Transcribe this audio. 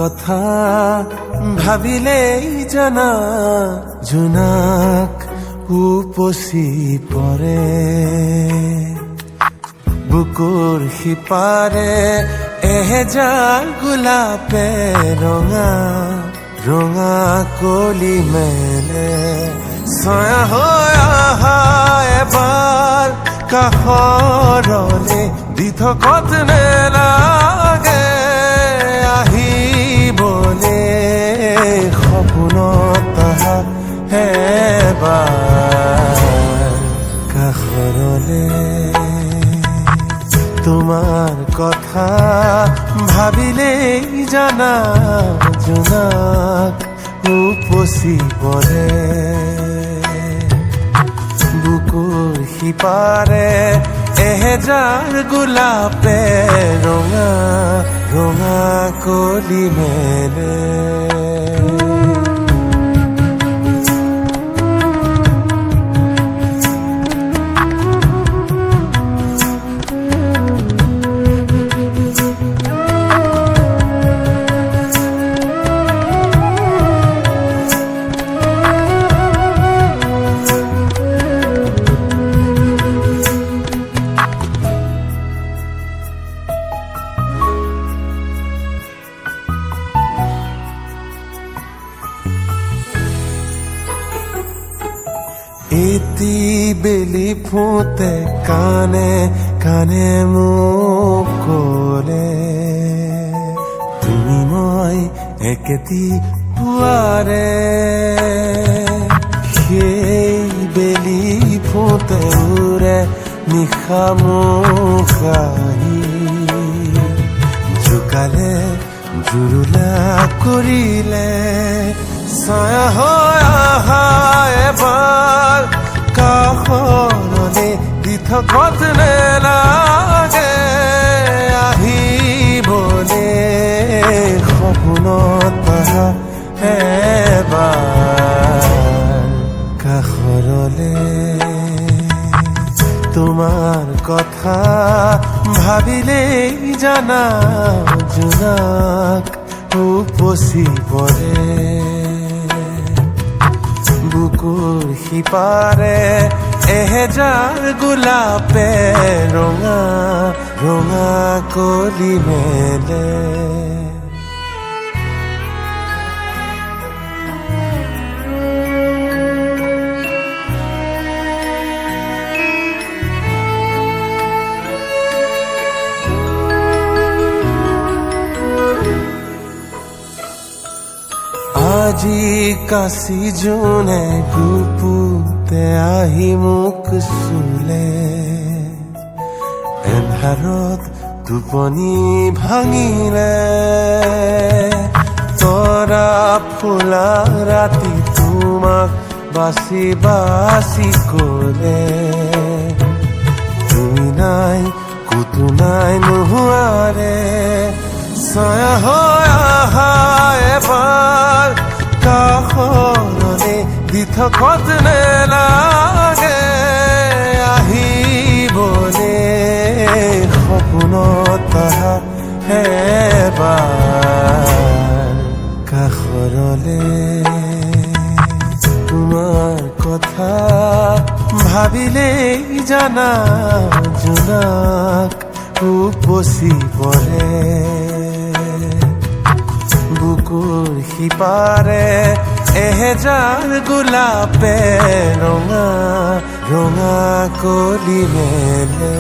কথা ভাবিলেই জানা জোনাক উপচি পৰে বুকুৰ সিপাৰে এহেজাৰ গোলাপে ৰঙা ৰঙা কলি মেলে ছায়া হৈ আহা এবাৰ কাষৰলে দি থকত নেলাগে আহিবলে সপোনত আহা এবাৰ কাষৰলে তোমাৰ কথা ভাবিলেই জানা জোনাক উপচি পৰে বুকুৰ সিপাৰে এহেজাৰ গোলাপে ৰঙা ৰঙা কলি মেলে এটি বেলি ফুটে কানে কানে মোক ক'লে তুমি মই একেটি পুৱাৰে সেই বেলি ফুটে উৰে নিশা মোক আহি জোকালে জুৰুলা কৰিলে ছায়া হৈ আহা এবাৰ কাষৰলে দি থকত নেলাগে আহিবলে সপোনত আহা এবাৰ কাষৰলে তোমাৰ কথা ভাবিলেই জানা জোনাক উপচি পৰে বুকুৰ সিপাৰে এহেজাৰ গোলাপে ৰঙা ৰঙা কলি মেলে আজি কাশি জোনে গুপুতে আহি মোক চুলে এন্ধাৰত টোপনি ভাঙিলে তৰা ফুলা ৰাতি তোমাক বাচি বাচি ক'লে তুমি নাই ক'তো নাই নোহোৱাৰে ছায়া হৈ আহা এবাৰ কাষৰলে দি থকত নেলাগে আহিবলে সপোনত আহা এবাৰ কাষৰলে তোমাৰ কথা ভাবিলেই জানা জোনাক উপচি পৰে বুকুৰ সিপাৰে এহেজাৰ গোলাপে ৰঙা ৰঙা কলি মেলে